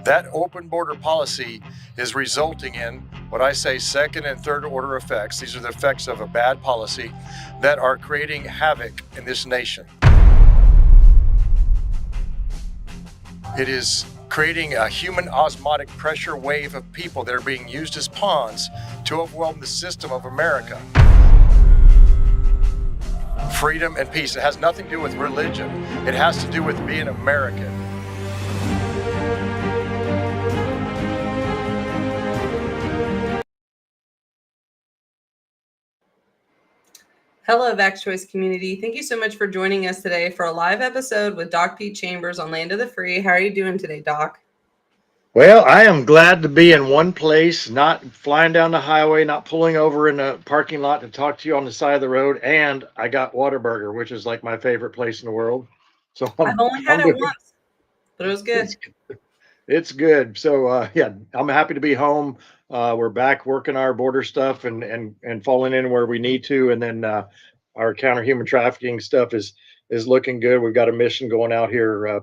That open border policy is resulting in what I say second and third order effects. These are the effects of a bad policy that are creating havoc in this nation. It is creating a human osmotic pressure wave of people that are being used as pawns to overwhelm the system of America. Freedom and peace. It has nothing to do with religion. It has to do with being American. Hello, Vax Choice community. Thank you so much for joining us today for a live episode with Doc Pete Chambers on Land of the Free. How are you doing today, Doc? Well, I am glad to be in one place, not flying down the highway, not pulling over in a parking lot to talk to you on the side of the road. And I got Whataburger, which is like my favorite place in the world. So I've only had I'm it doing, once, but it was good. it's good. So yeah, I'm happy to be home. We're back working our border stuff and falling in where we need to, and then our counter human trafficking stuff is looking good. We've got a mission going out here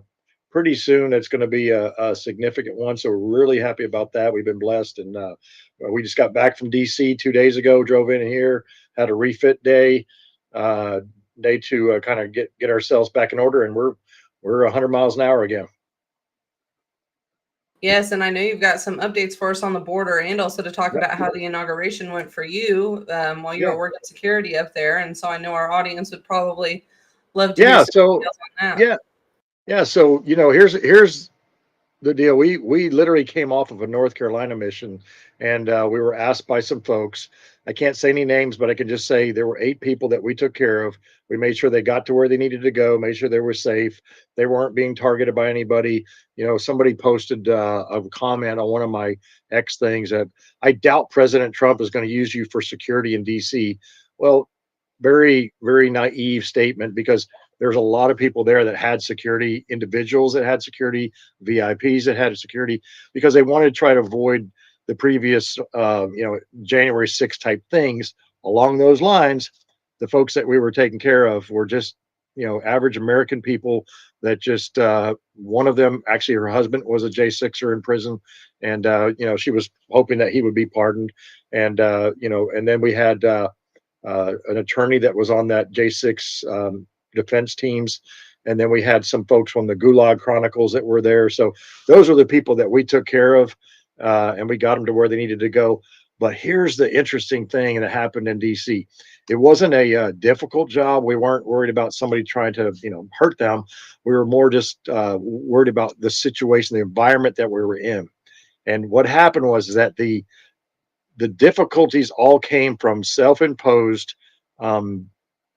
pretty soon. It's going to be a significant one, so we're really happy about that. We've been blessed, and we just got back from DC 2 days ago. Drove in here, had a refit day, day to kind of get ourselves back in order, and we're 100 miles an hour again. Yes, and I know you've got some updates for us on the border and also to talk Yep. about how the inauguration went for you while you Yeah. were working security up there. And so I know our audience would probably love to hear Yeah. some So details on that. yeah. Yeah. So here's the deal. We literally came off of a North Carolina mission, and we were asked by some folks. I can't say any names, but I can just say there were 8 people that we took care of. We made sure they got to where they needed to go, made sure they were safe, they weren't being targeted by anybody. Somebody posted a comment on one of my X things that I doubt President Trump is going to use you for security in DC. Well, very, very naive statement, because there's a lot of people there that had security, individuals that had security, VIPs that had security, because they wanted to try to avoid the previous, January 6th type things. Along those lines, the folks that we were taking care of were just, average American people that just, one of them, actually, her husband was a J6er in prison. And, she was hoping that he would be pardoned. And, and then we had, an attorney that was on that J6 defense teams. And then we had some folks from the Gulag Chronicles that were there. So those are the people that we took care of, and we got them to where they needed to go. But here's the interesting thing that happened in DC. It wasn't a difficult job. We weren't worried about somebody trying to, hurt them. We were more just worried about the situation, the environment that we were in. And what happened was that the difficulties all came from self-imposed, um,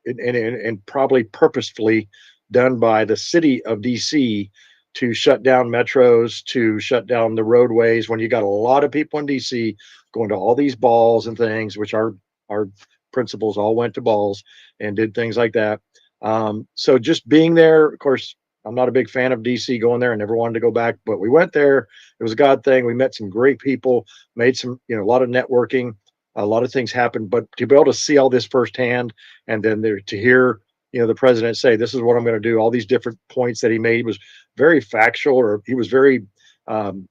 and probably purposefully done by the city of DC to shut down metros, to shut down the roadways. When you got a lot of people in DC going to all these balls and things, which our principals all went to balls and did things like that. So just being there, of course, I'm not a big fan of DC going there. I never wanted to go back, but we went there. It was a God thing. We met some great people, made some, a lot of networking, a lot of things happened. But to be able to see all this firsthand, and then there to hear, the president say, "This is what I'm going to do," all these different points that he made, he was very factual, or he was um,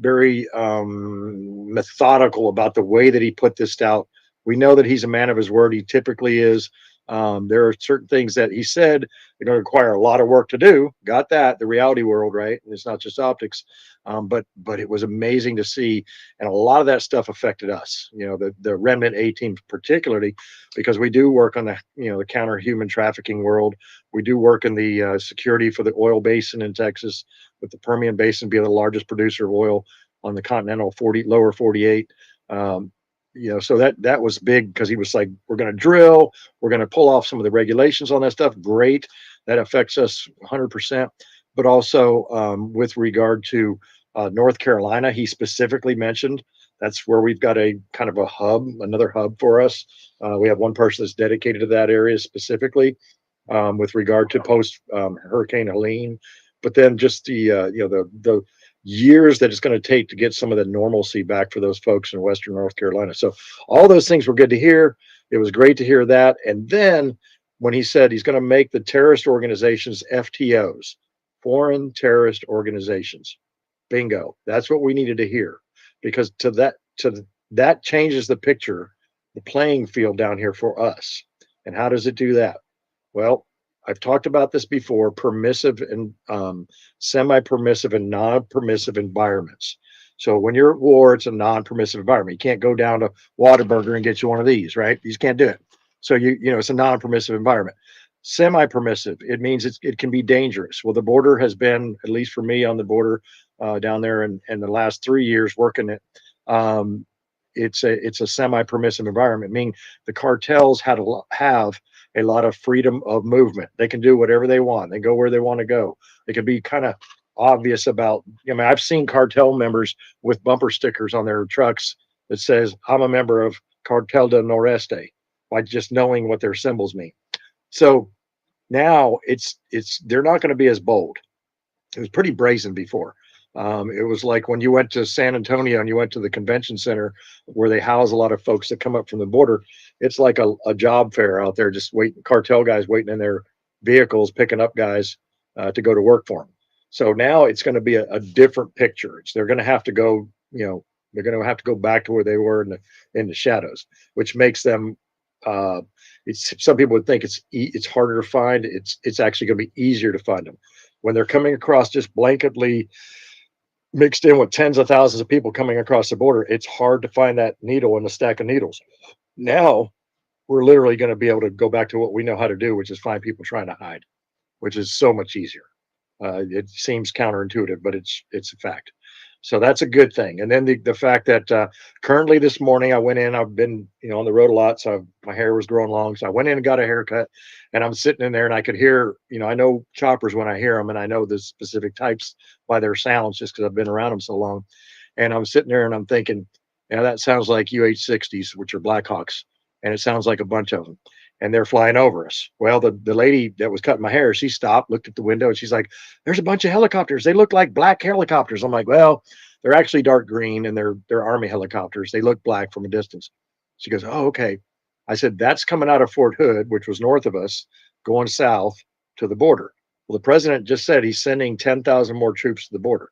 very methodical about the way that he put this out. We know that he's a man of his word. He typically is. There are certain things that he said are going to require a lot of work to do. Got that? The reality world, right? And it's not just optics. But it was amazing to see, and a lot of that stuff affected us. The Remnant A team particularly, because we do work on the counter human trafficking world. We do work in the security for the oil basin in Texas, with the Permian Basin being the largest producer of oil on the continental lower 48. So that was big, because he was like, "We're going to drill, we're going to pull off some of the regulations on that stuff." Great, that affects us 100%. But also, with regard to North Carolina, he specifically mentioned that's where we've got a kind of a hub, another hub for us. We have one person that's dedicated to that area specifically, with regard to post Hurricane Helene. But then just the years that it's going to take to get some of the normalcy back for those folks in Western North Carolina. So all those things were good to hear. It was great to hear that. And then when he said he's going to make the terrorist organizations FTOs, foreign terrorist organizations, Bingo. That's what we needed to hear, because that changes the picture, the playing field down here for us. And how does it do that? Well, I've talked about this before: permissive and semi-permissive and non-permissive environments. So when you're at war, it's a non-permissive environment. You can't go down to Whataburger and get you one of these, right? You just can't do it. So it's a non-permissive environment. Semi-permissive, it means it can be dangerous. Well, the border has been, at least for me on the border down there in the last 3 years working it. Um, it's a semi-permissive environment, meaning the cartels had have a lot of freedom of movement. They can do whatever they want. They go where they want to go. They can be kind of obvious about. I mean, I've seen cartel members with bumper stickers on their trucks that says, "I'm a member of Cartel del Noreste," by just knowing what their symbols mean. So now it's they're not going to be as bold. It was pretty brazen before. It was like when you went to San Antonio and you went to the convention center where they house a lot of folks that come up from the border. It's like a job fair out there, just waiting, cartel guys waiting in their vehicles, picking up guys to go to work for them. So now it's going to be a different picture. They're going to have to go, they're going to have to go back to where they were in the shadows, which makes them. It's some people would think it's harder to find. It's actually going to be easier to find them when they're coming across just blanketly mixed in with tens of thousands of people coming across the border. It's hard to find that needle in a stack of needles. Now we're literally going to be able to go back to what we know how to do, which is find people trying to hide, which is so much easier. It seems counterintuitive, but it's a fact. So that's a good thing. And then the fact that currently this morning I went in. I've been on the road a lot, so my hair was growing long. So I went in and got a haircut, and I'm sitting in there and I could hear. I know choppers when I hear them, and I know the specific types by their sounds just because I've been around them so long. And I'm sitting there and I'm thinking, yeah, that sounds like UH-60s, which are Blackhawks, and it sounds like a bunch of them. And they're flying over us. Well, the lady that was cutting my hair, she stopped, looked at the window, and she's like, "There's a bunch of helicopters. They look like black helicopters." I'm like, "Well, they're actually dark green, and they're Army helicopters. They look black from a distance." She goes, "Oh, okay." I said, "That's coming out of Fort Hood, which was north of us, going south to the border." Well, the president just said he's sending 10,000 more troops to the border.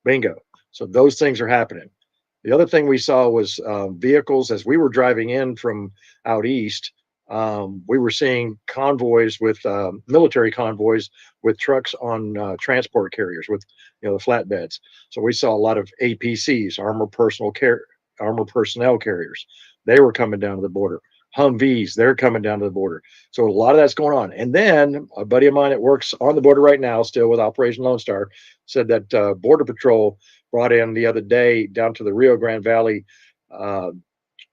Bingo. So those things are happening. The other thing we saw was vehicles as we were driving in from out east. We were seeing convoys with military convoys with trucks on transport carriers with the flatbeds. So we saw a lot of APCs, armor personnel carriers. They were coming down to the border. Humvees, they're coming down to the border. So a lot of that's going on. And then a buddy of mine that works on the border right now, still with Operation Lone Star, said that Border Patrol brought in the other day down to the Rio Grande Valley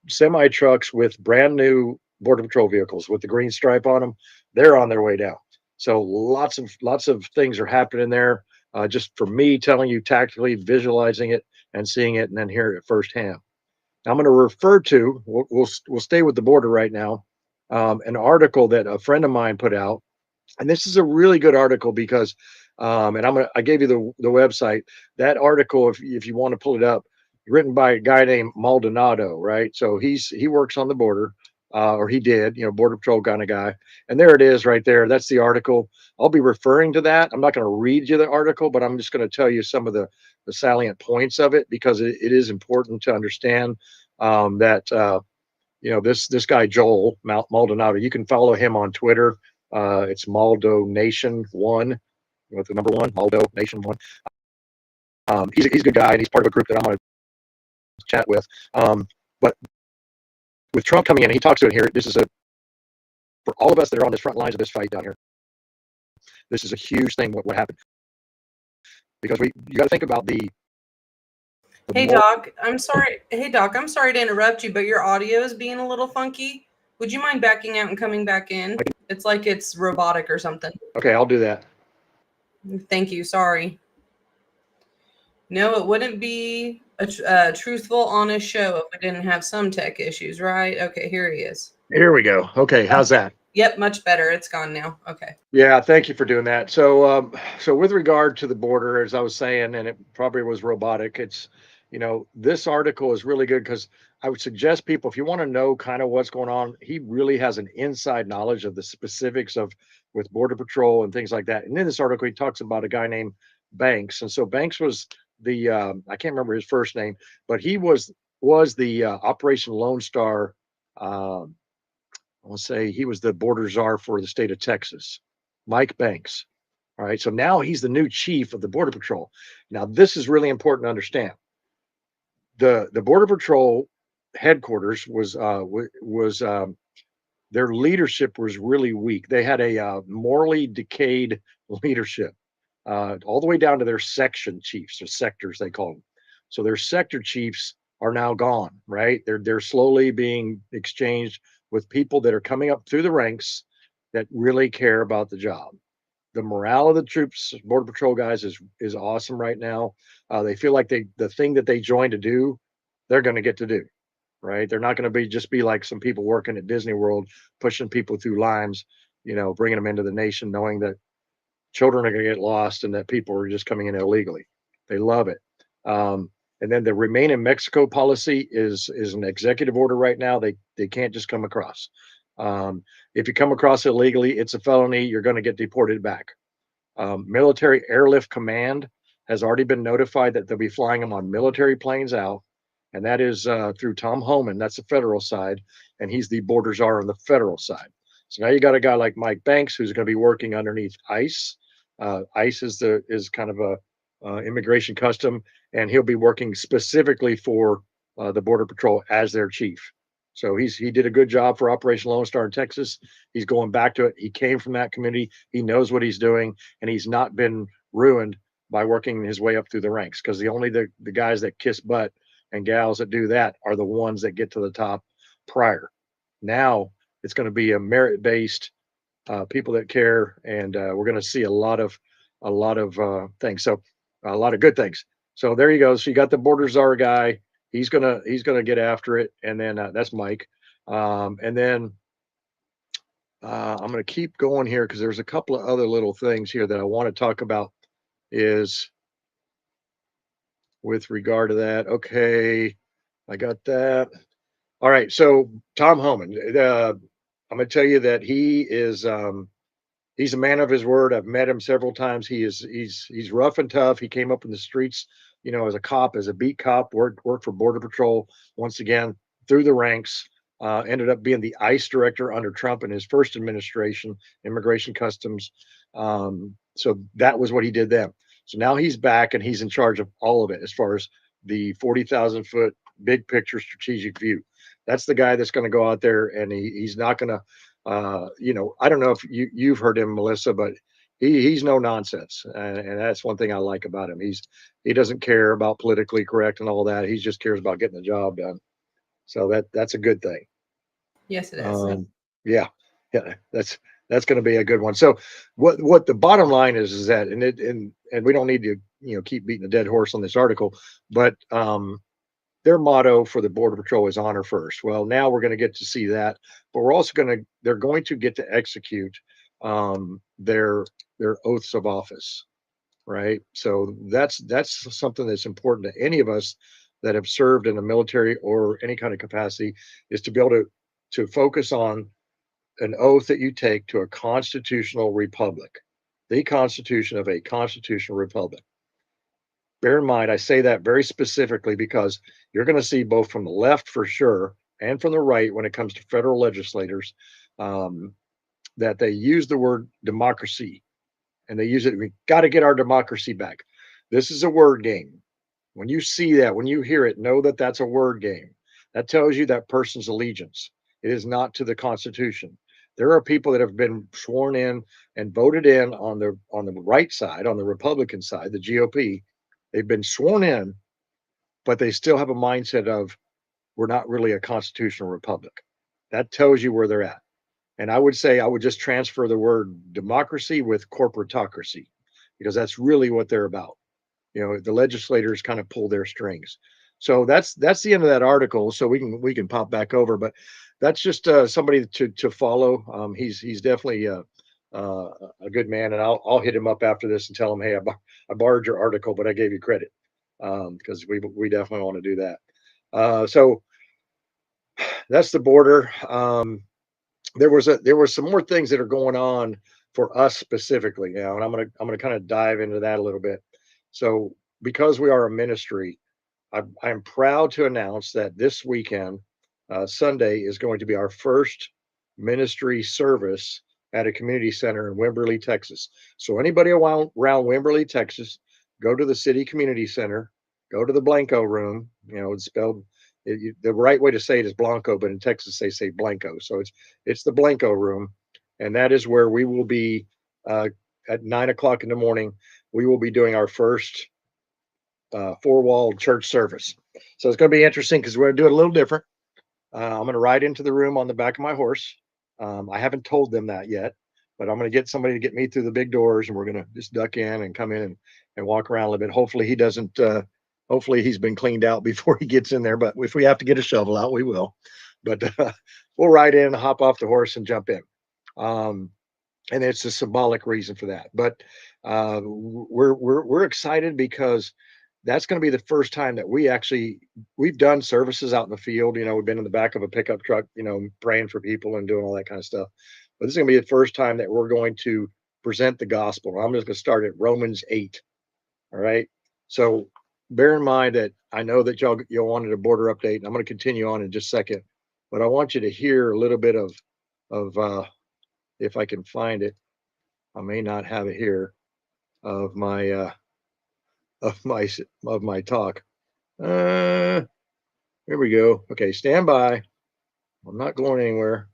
semi trucks with brand new Border Patrol vehicles with the green stripe on them. They're on their way down. So lots of things are happening there. Just for me telling you tactically, visualizing it and seeing it, and then hearing it firsthand. I'm going to refer to. We'll stay with the border right now. An article that a friend of mine put out, and this is a really good article because, and I gave you the website. That article, if you want to pull it up, written by a guy named Maldonado, right? So he works on the border, or he did, Border Patrol kind of guy. And there it is right there. That's the article. I'll be referring to that. I'm not going to read you the article, but I'm just going to tell you some of the salient points of it because it is important to understand that this guy Joel Maldonado. You can follow him on Twitter. It's Maldo Nation 1 with the number 1, Maldo Nation 1. He's a good guy, and he's part of a group that I'm going to chat with. But with Trump coming in, he talks to it here. This is for all of us that are on the front lines of this fight down here. This is a huge thing. What happened? Because you got to think about the. Hey Doc, I'm sorry. Hey Doc, I'm sorry to interrupt you, but your audio is being a little funky. Would you mind backing out and coming back in? It's like it's robotic or something. Okay, I'll do that. Thank you. Sorry. No, it wouldn't be a truthful, honest show if we didn't have some tech issues, right? Okay, here he is. Here we go. Okay, how's that? Yep, much better. It's gone now. Okay. Yeah, thank you for doing that. So, so with regard to the border, as I was saying, and it probably was robotic, it's, this article is really good because I would suggest people, if you want to know kind of what's going on, he really has an inside knowledge of the specifics with Border Patrol and things like that. And in this article, he talks about a guy named Banks. And so Banks was I can't remember his first name, but he was the Operation Lone Star. Um, I want to say he was the border czar for the state of Texas, Mike Banks. All right, so now he's the new chief of the Border Patrol. Now this is really important to understand. The Border Patrol headquarters was their leadership was really weak. They had a morally decayed leadership, all the way down to their section chiefs or sectors they call them. So their sector chiefs are now gone. Right, they're slowly being exchanged with people that are coming up through the ranks that really care about the job. The morale of the troops, Border Patrol guys, is awesome right now. They feel like the thing that they joined to do, they're going to get to do. Right, they're not going to be like some people working at Disney World, pushing people through lines, bringing them into the nation, knowing that children are going to get lost and that people are just coming in illegally. They love it. And then the Remain in Mexico policy is an executive order right now. They can't just come across. If you come across illegally, it's a felony. You're going to get deported back. Military Airlift Command has already been notified that they'll be flying them on military planes out, and that is through Tom Homan. That's the federal side, and he's the border czar on the federal side. So now you got a guy like Mike Banks who's going to be working underneath ICE. ICE is kind of a immigration custom, and he'll be working specifically for the Border Patrol as their chief. So he did a good job for Operation Lone Star in Texas. He's going back to it. He came from that community. He knows what he's doing, and he's not been ruined by working his way up through the ranks, because the guys that kiss butt and gals that do that are the ones that get to the top prior. Now it's going to be a merit-based people that care, and we're going to see a lot of things. So a lot of good things. So there you go. So you got the border czar guy. He's gonna get after it, and then that's Mike. And then I'm gonna keep going here because there's a couple of other little things here that I want to talk about. Is with regard to that. Okay, I got that. All right. So Tom Homan, I'm gonna tell you that he is. He's a man of his word. I've met him several times. He's rough and tough. He came up in the streets, as a cop, as a beat cop, worked for Border Patrol once again through the ranks. Ended up being the ICE director under Trump in his first administration, Immigration Customs. So that was what he did then. So now he's back and he's in charge of all of it as far as the 40,000 foot big picture strategic view. That's the guy that's going to go out there, and he's not going to. I don't know if you've heard him, Melissa, but he's no nonsense, and that's one thing I like about him. He doesn't care about politically correct and all that. He just cares about getting the job done. So that's a good thing. Yes, it is. Yeah, that's going to be a good one. So what the bottom line is that, and we don't need to keep beating a dead horse on this article, but their motto for the Border Patrol is honor first. Well, now we're going to get to see that, but we're also they're going to get to execute their oaths of office, right? So that's something that's important to any of us that have served in the military or any kind of capacity, is to be able to focus on an oath that you take to a constitutional republic, the Constitution of a constitutional republic. Bear in mind, I say that very specifically because you're going to see both from the left for sure and from the right, when it comes to federal legislators, that they use the word democracy, and they use it. We got to get our democracy back. This is a word game. When you see that, when you hear it, know that that's a word game. That tells you that person's allegiance. It is not to the Constitution. There are people that have been sworn in and voted in on the right side, on the Republican side, the GOP. They've been sworn in, but they still have a mindset of, we're not really a constitutional republic. That tells you where they're at. And I would say I would just transfer the word democracy with corporatocracy, because that's really what they're about. The legislators kind of pull their strings. So that's the end of that article. So we can pop back over, but that's just somebody to follow. He's definitely a good man, and I'll hit him up after this and tell him, hey, I borrowed your article, but I gave you credit, because we definitely want to do that. So that's the border. There was some more things that are going on for us specifically now, and I'm gonna kind of dive into that a little bit. So because we are a ministry, I'm proud to announce that this weekend, Sunday, is going to be our first ministry service at a community center in Wimberley, Texas. So anybody around Wimberley, Texas, go to the city community center, go to the Blanco room. It's spelled the right way to say it is Blanco, but in Texas they say Blanco. So it's the Blanco room, and that is where we will be at 9 o'clock in the morning. We will be doing our first four-wall church service. So it's going to be interesting because we're going to do it a little different. I'm going to ride into the room on the back of my horse. I haven't told them that yet, but I'm going to get somebody to get me through the big doors, and we're going to just duck in and come in and walk around a little bit. Hopefully he doesn't, hopefully he's been cleaned out before he gets in there, but if we have to get a shovel out, we will. But we'll ride in, hop off the horse and jump in. And it's a symbolic reason for that. But we're excited because that's going to be the first time that we've done services out in the field. We've been in the back of a pickup truck, praying for people and doing all that kind of stuff. But this is going to be the first time that we're going to present the gospel. I'm just going to start at Romans 8. All right. So bear in mind that I know that y'all wanted a border update, and I'm going to continue on in just a second, but I want you to hear a little bit of if I can find it. I may not have it here of my talk. Here we go. Okay, stand by. I'm not going anywhere.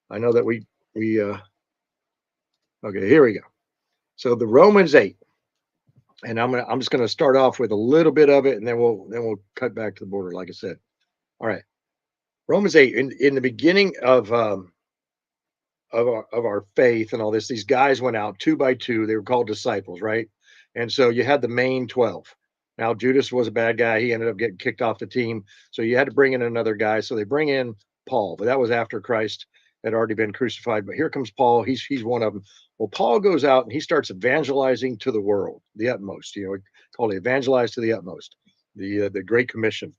I know that we okay, here we go. So the Romans 8. And I'm just going to start off with a little bit of it, and then we'll cut back to the border, like I said. All right. Romans 8, in the beginning of our faith and all this, these guys went out 2 by 2. They were called disciples, right? And so you had the main 12. Now Judas was a bad guy. He ended up getting kicked off the team. So you had to bring in another guy. So they bring in Paul, but that was after Christ had already been crucified. But here comes Paul. He's one of them. Well, Paul goes out and he starts evangelizing to the world, the utmost. Called evangelize to the utmost, the Great Commission.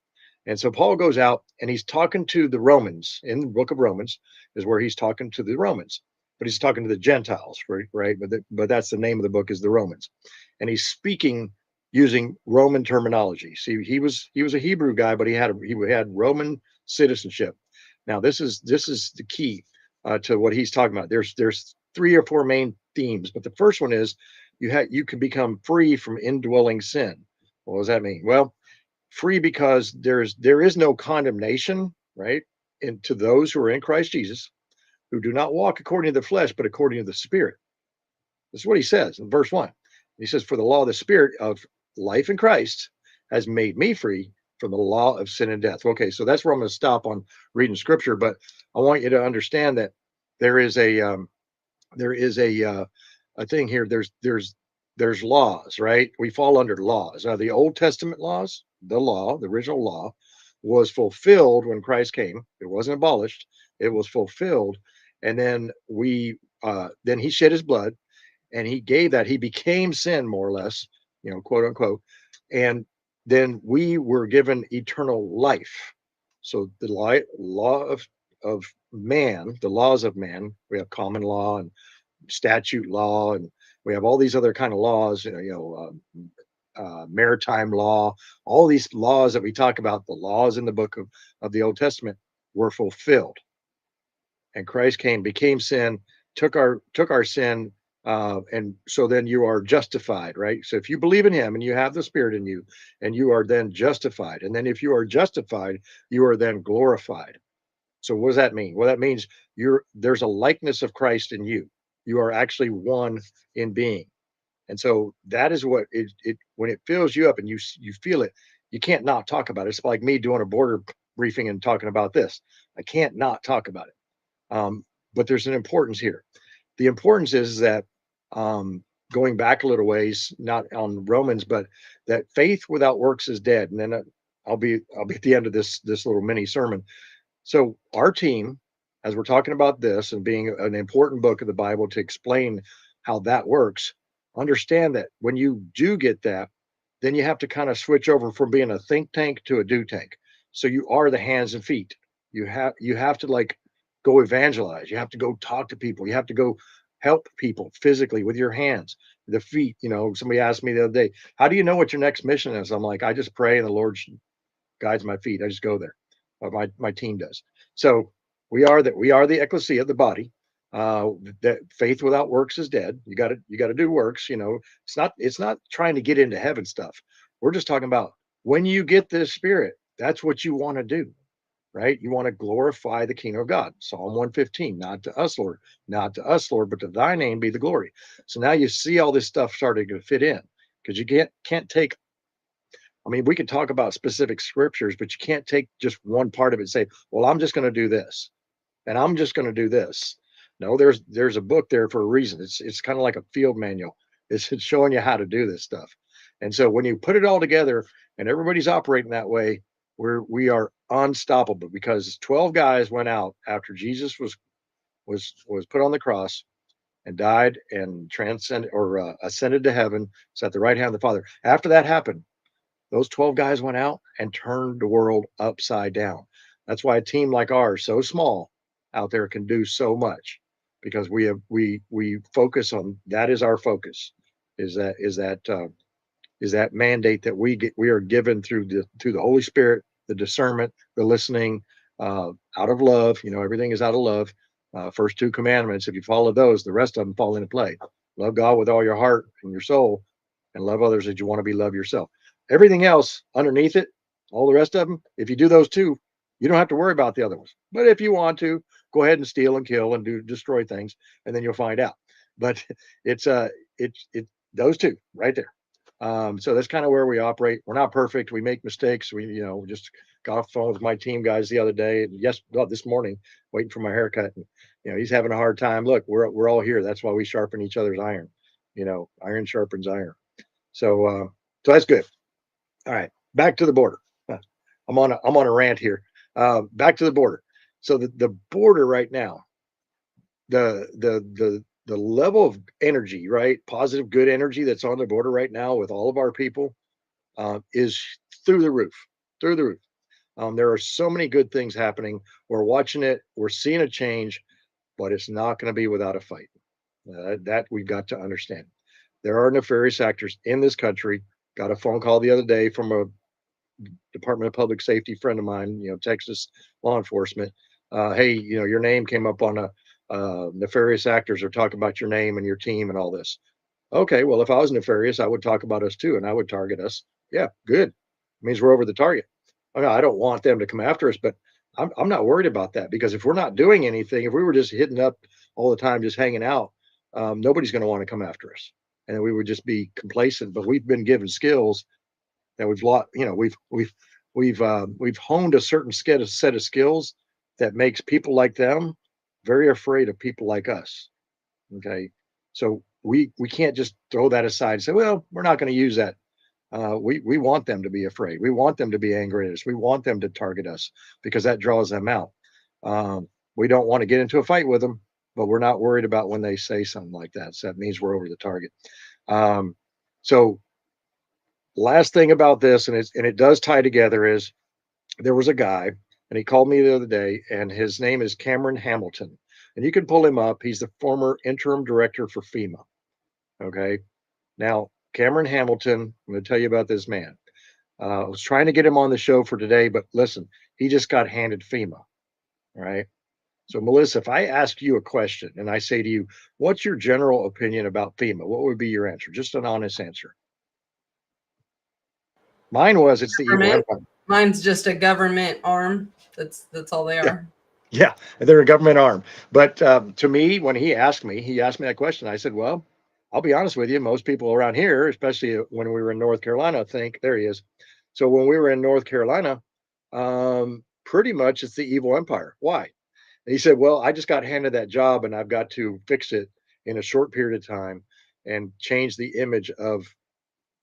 And so Paul goes out and he's talking to the Romans. In the book of Romans is where he's talking to the Romans, but he's talking to the Gentiles, right? But that's the name of the book, is the Romans, and he's speaking using Roman terminology. See, he was a Hebrew guy, but he had Roman citizenship. Now this is the key to what he's talking about. There's 3 or 4 main themes, but the first one is you can become free from indwelling sin. What does that mean? Well, free because there is no condemnation, right? And to those who are in Christ Jesus, who do not walk according to the flesh, but according to the Spirit. This is what he says in verse 1. He says, for the law of the Spirit of life in Christ has made me free from the law of sin and death. Okay, so that's where I'm going to stop on reading scripture, but I want you to understand that there is a thing here. There's laws, right? We fall under laws. Now, the Old Testament laws, the original law, was fulfilled when Christ came. It wasn't abolished. It was fulfilled. And then then he shed his blood, and he became sin, more or less, quote unquote. And then we were given eternal life. So the law of man, the laws of man, we have common law and statute law, and we have all these other kind of laws, maritime law, all these laws that we talk about, the laws in the book of the Old Testament were fulfilled. And Christ came, became sin, took our sin, and so then you are justified, right? So if you believe in him and you have the Spirit in you, and you are then justified. And then if you are justified, you are then glorified. So what does that mean? Well, that means there's a likeness of Christ in you. You are actually one in being. And so that is what it when it fills you up and you feel it, you can't not talk about it. It's like me doing a border briefing and talking about this. I can't not talk about it. But there's an importance here. The importance is that going back a little ways, not on Romans, but that faith without works is dead. And then I'll be at the end of this little mini sermon. So our team, as we're talking about this and being an important book of the Bible to explain how that works, understand that when you do get that, then you have to kind of switch over from being a think tank to a do tank. So you are the hands and feet. You have to like go evangelize. You have to go talk to people. You have to go help people physically with your hands. the feet. You know, somebody asked me the other day, how do you know what your next mission is? I'm like, I just pray and the Lord guides my feet. I just go there. Or my team does. So we are the ecclesia, the body. That faith without works is dead. You got to do works. You know, it's not trying to get into heaven stuff. We're just talking about when you get this spirit, that's what you want to do, right? You want to glorify the kingdom of God. Psalm 115, not to us, Lord, not to us, Lord, but to thy name be the glory. So now you see all this stuff starting to fit in, because you can't take, I mean, we could talk about specific scriptures, but you can't take just one part of it and say, well, I'm just going to do this and I'm just going to do this. No, there's a book there for a reason. It's kind of like a field manual. It's showing you how to do this stuff. And so when you put it all together and everybody's operating that way, we are unstoppable, because 12 guys went out after Jesus was put on the cross and died and transcended, or ascended to heaven. It's at the right hand of the Father. After that happened, those 12 guys went out and turned the world upside down. That's why a team like ours, so small out there, can do so much, because we focus on that. Is our focus, is that mandate that we are given through the Holy Spirit, the discernment, the listening, out of love. You know, everything is out of love. First two commandments, if you follow those, the rest of them fall into play. Love God with all your heart and your soul, and love others as you want to be loved yourself. Everything else underneath it, all the rest of them, if you do those two, you don't have to worry about the other ones. But if you want to, go ahead and steal and kill and destroy things, and then you'll find out. But it's those two right there. So that's kind of where we operate. We're not perfect. We make mistakes. We just got off the phone with my team guys the other day, and this morning, waiting for my haircut. And, he's having a hard time. Look, we're all here. That's why we sharpen each other's iron. Iron sharpens iron. So that's good. All right, back to the border. I'm on a rant here. Back to the border. So the border right now, the level of energy, right? Positive, good energy that's on the border right now with all of our people is through the roof, through the roof. There are so many good things happening. We're watching it. We're seeing a change, but it's not going to be without a fight. That we've got to understand. There are nefarious actors in this country. Got a phone call the other day from a Department of Public Safety friend of mine, Texas law enforcement. Hey, your name came up on nefarious actors are talking about your name and your team and all this. Okay, well, if I was nefarious, I would talk about us too, and I would target us. Yeah, good. It means we're over the target. I don't want them to come after us, but I'm not worried about that, because if we're not doing anything, if we were just hitting up all the time, just hanging out, nobody's going to want to come after us, and we would just be complacent. But we've been given skills that we've honed a certain set of skills that makes people like them very afraid of people like us. Okay, so we can't just throw that aside and say, well, we're not going to use that. We want them to be afraid. We want them to be angry at us. We want them to target us, because that draws them out. We don't want to get into a fight with them, but we're not worried about when they say something like that. So that means we're over the target. So last thing about this, and it does tie together, is there was a guy, and he called me the other day, and his name is Cameron Hamilton, and you can pull him up. He's the former interim director for FEMA. Okay, now Cameron Hamilton, I'm going to tell you about this man. I was trying to get him on the show for today, but listen, he just got handed FEMA. All right. So Melissa, if I ask you a question and I say to you, what's your general opinion about FEMA? What would be your answer? Just an honest answer. Mine was, it's the evil empire. Mine's just a government arm. That's all they are. Yeah, they're a government arm. But to me, when he asked me that question, I said, well, I'll be honest with you. Most people around here, especially when we were in North Carolina, think, there he is. So when we were in North Carolina, pretty much it's the evil empire. Why? And he said, well, I just got handed that job and I've got to fix it in a short period of time and change the image of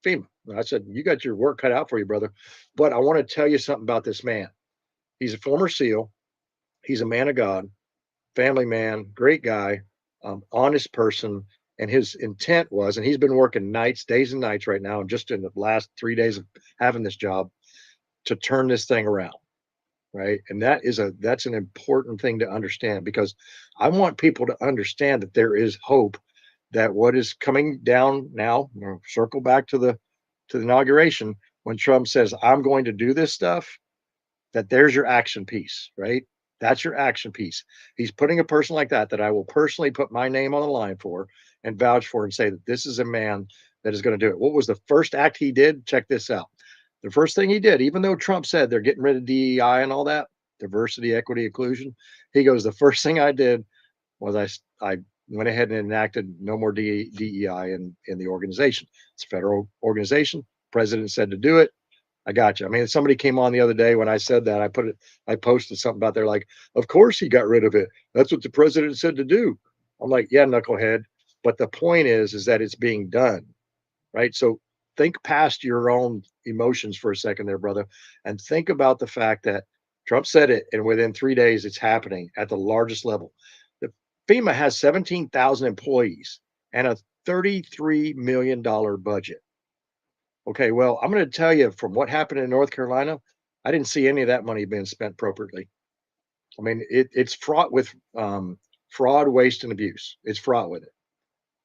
FEMA. And I said, you got your work cut out for you, brother. But I want to tell you something about this man. He's a former SEAL. He's a man of God, family man, great guy, honest person. And his intent was, and he's been working days and nights right now, and just in the last 3 days of having this job, to turn this thing around. Right. And that's an important thing to understand, because I want people to understand that there is hope that what is coming down now, we'll circle back to the inauguration, when Trump says, I'm going to do this stuff, that there's your action piece, right? That's your action piece. He's putting a person like that I will personally put my name on the line for and vouch for and say that this is a man that is going to do it. What was the first act he did? Check this out. The first thing he did, even though Trump said they're getting rid of DEI and all that, diversity, equity, inclusion, he goes, the first thing I did was I went ahead and enacted no more DEI in the organization. It's a federal organization. President said to do it. I got you. I mean, somebody came on the other day when I said that. I posted something about there like, of course he got rid of it. That's what the president said to do. I'm like, yeah, knucklehead. But the point is that it's being done, right? So think past your own emotions for a second there, brother, and think about the fact that Trump said it, and within 3 days, it's happening at the largest level. The FEMA has 17,000 employees and a $33 million budget. Okay, well, I'm going to tell you from what happened in North Carolina, I didn't see any of that money being spent appropriately. I mean, it's fraught with fraud, waste, and abuse. It's fraught with it.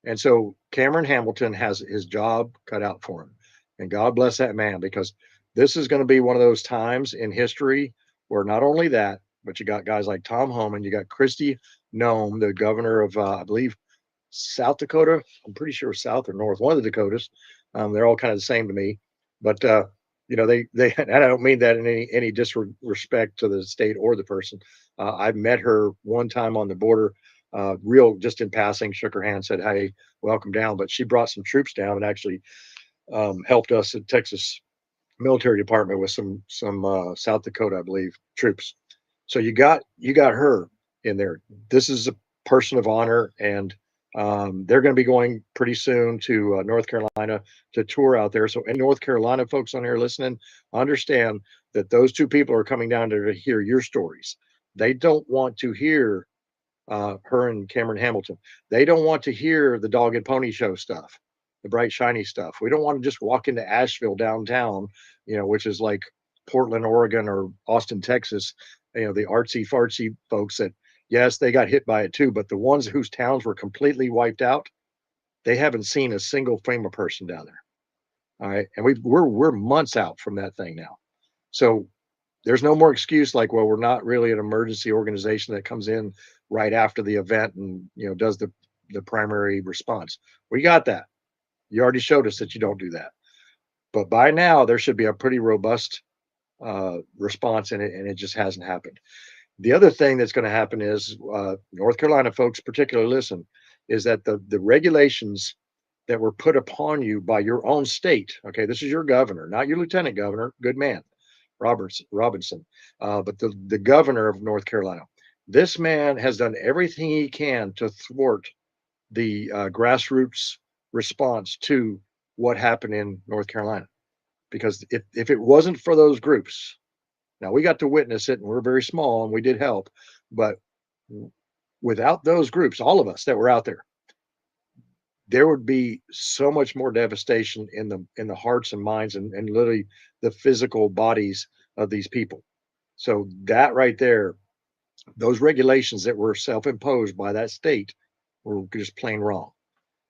And so Cameron Hamilton has his job cut out for him. And God bless that man, because this is going to be one of those times in history where not only that, but you got guys like Tom Homan, you got Kristi Noem, the governor of, I believe, South Dakota. I'm pretty sure South or North, one of the Dakotas. They're all kind of the same to me, but they and I don't mean that in any disrespect to the state or the person. I've met her one time on the border, real just in passing, shook her hand, said, "Hey, welcome down." But she brought some troops down and actually helped us at Texas Military Department with some South Dakota, I believe, troops. So you got her in there. This is a person of honor, and they're going to be going pretty soon to North Carolina to tour out there. So, in North Carolina, folks on here listening, understand that those two people are coming down there to hear your stories. They don't want to hear her and Cameron Hamilton. They don't want to hear the dog and pony show stuff, the bright, shiny stuff. We don't want to just walk into Asheville downtown, which is like Portland, Oregon, or Austin, Texas, the artsy fartsy folks that, yes, they got hit by it too, but the ones whose towns were completely wiped out, they haven't seen a single FEMA person down there. All right. And we're months out from that thing now. So there's no more excuse like, well, we're not really an emergency organization that comes in right after the event and, does the primary response. We got that. You already showed us that you don't do that. But by now, there should be a pretty robust response in it, and it just hasn't happened. The other thing that's going to happen is North Carolina folks, particularly listen, is that the regulations that were put upon you by your own state. Okay, this is your governor, not your lieutenant governor. Good man, Robinson, but the governor of North Carolina. This man has done everything he can to thwart the grassroots response to what happened in North Carolina. Because if it wasn't for those groups, now we got to witness it and we're very small and we did help, but without those groups, all of us that were out there would be so much more devastation in the hearts and minds and literally the physical bodies of these people. So that right there, those regulations that were self-imposed by that state were just plain wrong.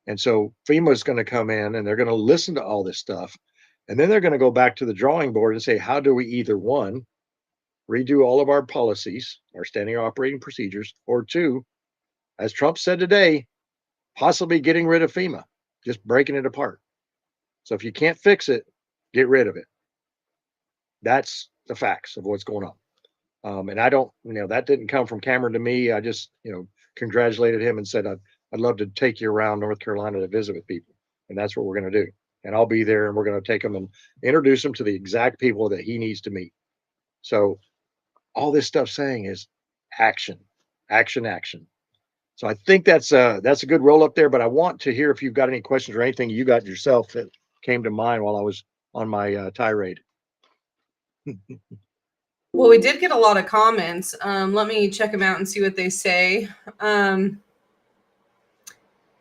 And so FEMA is going to come in and they're going to listen to all this stuff. And then they're going to go back to the drawing board and say, how do we either one, redo all of our policies, our standing operating procedures, or two, as Trump said today, possibly getting rid of FEMA, just breaking it apart. So if you can't fix it, get rid of it. That's the facts of what's going on. And I don't, that didn't come from Cameron to me. I just, congratulated him and said, I'd love to take you around North Carolina to visit with people. And that's what we're going to do. And I'll be there and we're going to take him and introduce him to the exact people that he needs to meet. So all this stuff saying is action, action, action. So I think that's a good roll up there, but I want to hear if you've got any questions or anything you got yourself that came to mind while I was on my tirade. Well, we did get a lot of comments. Let me check them out and see what they say.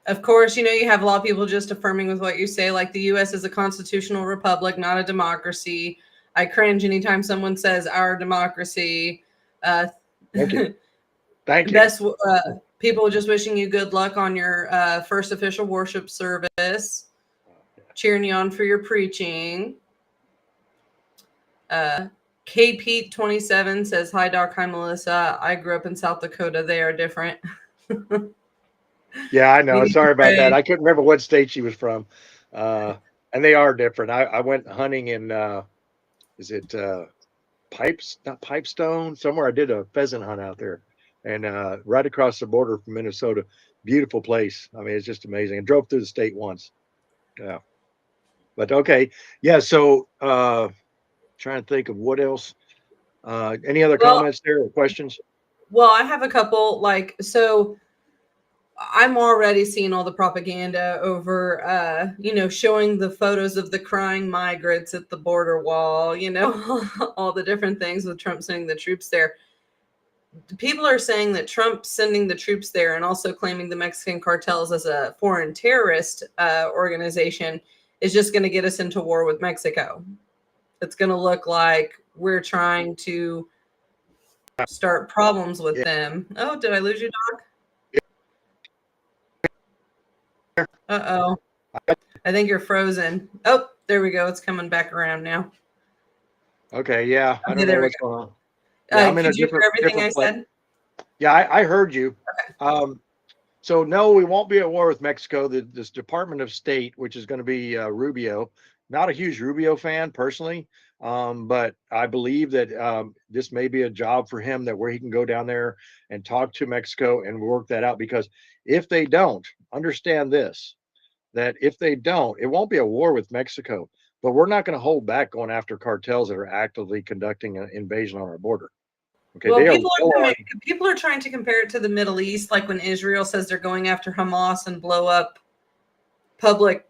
Of course, you have a lot of people just affirming with what you say, like the U.S. is a constitutional republic, not a democracy. I cringe anytime someone says our democracy. Thank you. Thank you. Best People just wishing you good luck on your first official worship service. Cheering you on for your preaching. K Pete 27 says, "Hi Doc, hi Melissa. I grew up in South Dakota. They are different." Yeah, I We know. need to Sorry about pray. that. I couldn't remember what state she was from. And they are different. I went hunting in is it Pipes, not Pipestone, somewhere. I did a pheasant hunt out there, and right across the border from Minnesota. Beautiful place. I mean, it's just amazing. I drove through the state once. Yeah. But okay. Yeah, so trying to think of what else. Any other Well, comments there or questions? well, I have a couple. Like, so I'm already seeing all the propaganda over, showing the photos of the crying migrants at the border wall, all the different things with Trump sending the troops there. People are saying that Trump sending the troops there and also claiming the Mexican cartels as a foreign terrorist organization is just going to get us into war with Mexico. It's going to look like we're trying to start problems with Yeah. them. Oh, did I lose you, Doc? Uh-oh. I think you're frozen. Oh, there we go. It's coming back around now. Okay. Yeah. I Okay, don't know there we what's go. going on. Yeah, I'm in a Could you hear everything I different place. said? Yeah, I heard you. So no, we won't be at war with Mexico. This Department of State, which is going to be Rubio, not a huge Rubio fan personally, but I believe that this may be a job for him that where he can go down there and talk to Mexico and work that out. Because if they don't, understand this, that if they don't, it won't be a war with Mexico, but we're not going to hold back going after cartels that are actively conducting an invasion on our border. Okay, Well, they are people are trying to compare it to the Middle East, like when Israel says they're going after Hamas and blow up public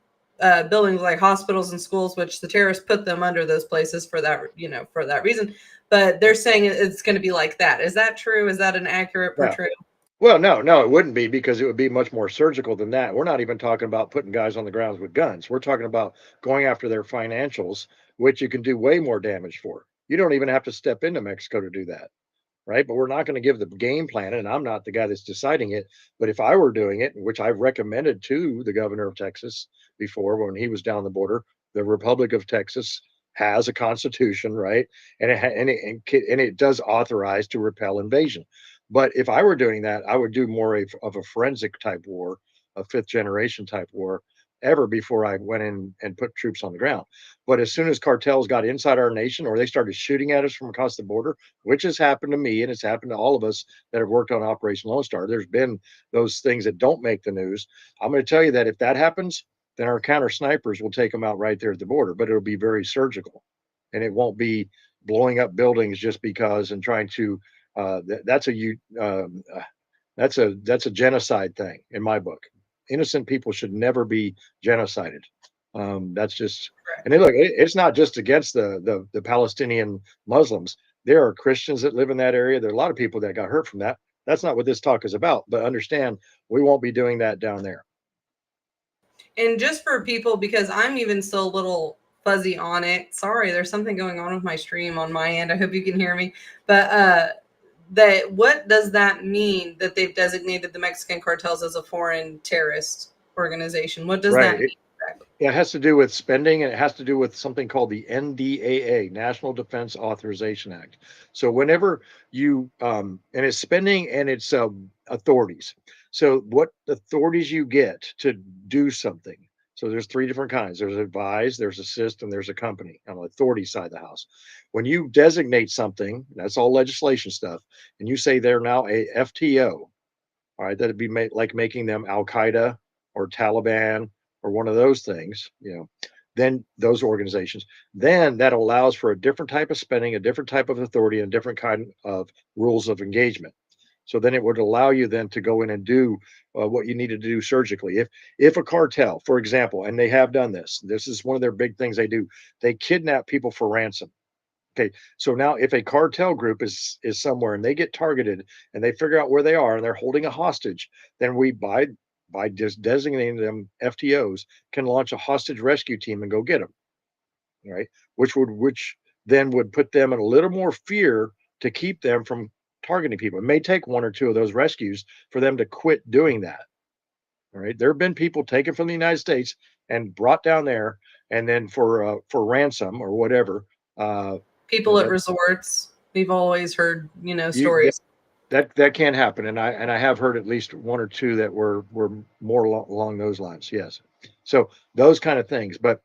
buildings like hospitals and schools, which the terrorists put them under those places for that reason. But they're saying it's going to be like that. Is that true? Is that an accurate portrayal? Well, no, it wouldn't be, because it would be much more surgical than that. We're not even talking about putting guys on the grounds with guns. We're talking about going after their financials, which you can do way more damage for. You don't even have to step into Mexico to do that, right? But we're not going to give the game plan, and I'm not the guy that's deciding it. But if I were doing it, which I've recommended to the governor of Texas before when he was down the border, the Republic of Texas has a constitution, right? And it does authorize to repel invasion. But if I were doing that, I would do more of a forensic type war, a fifth generation type war, ever before I went in and put troops on the ground. But as soon as cartels got inside our nation, or they started shooting at us from across the border, which has happened to me and it's happened to all of us that have worked on Operation Lone Star, there's been those things that don't make the news. I'm going to tell you that if that happens, then our counter snipers will take them out right there at the border, but it'll be very surgical, and it won't be blowing up buildings just because and trying to that's a genocide thing in my book. Innocent people should never be genocided. That's just, and look, it's not just against the Palestinian Muslims. There are Christians that live in that area. There are a lot of people that got hurt from that. That's not what this talk is about. But understand, we won't be doing that down there. And just for people, because I'm even still a little fuzzy on it. Sorry, there's something going on with my stream on my end. I hope you can hear me. But what does that mean that they've designated the Mexican cartels as a foreign terrorist organization? What does that mean? It has to do with spending, and it has to do with something called the NDAA, National Defense Authorization Act. So whenever you and it's spending and it's authorities. So what authorities you get to do something. So there's three different kinds. There's advise, there's assist, and there's accompany on the authority side of the house. When you designate something, that's all legislation stuff, and you say they're now a FTO, all right, that'd be like making them Al Qaeda or Taliban or one of those things, then those organizations, then that allows for a different type of spending, a different type of authority, and a different kind of rules of engagement. So then it would allow you then to go in and do what you need to do surgically. If a cartel, for example, and they have done this is one of their big things they do, they kidnap people for ransom. Okay, so now if a cartel group is somewhere and they get targeted and they figure out where they are and they're holding a hostage, then we by just designating them FTOs can launch a hostage rescue team and go get them. Right, which then would put them in a little more fear to keep them from targeting people. It may take one or two of those rescues for them to quit doing that. All right. There have been people taken from the United States and brought down there, and then for ransom or whatever. People at That resorts. We've always heard, you stories. that can happen, and I have heard at least one or two that were more along those lines. Yes. So those kind of things, but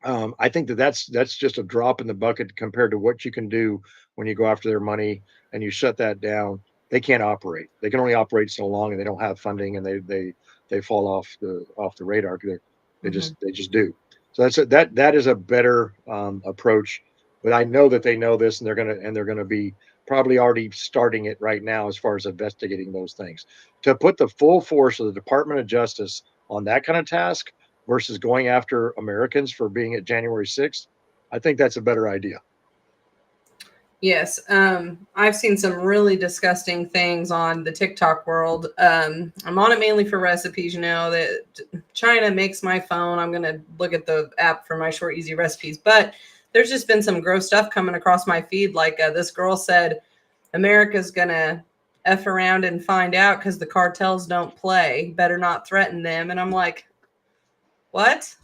I think that's just a drop in the bucket compared to what you can do when you go after their money and you shut that down. They can't operate. They can only operate so long, and they don't have funding, and they fall off the radar. They just do. So that is a better approach. But I know that they know this, and they're gonna be probably already starting it right now as far as investigating those things. To put the full force of the Department of Justice on that kind of task versus going after Americans for being at January 6th, I think that's a better idea. Yes. I've seen some really disgusting things on the TikTok world. I'm on it mainly for recipes. That China makes my phone. I'm going to look at the app for my short, easy recipes. But there's just been some gross stuff coming across my feed. Like this girl said, America's going to F around and find out because the cartels don't play. Better not threaten them. And I'm like, what?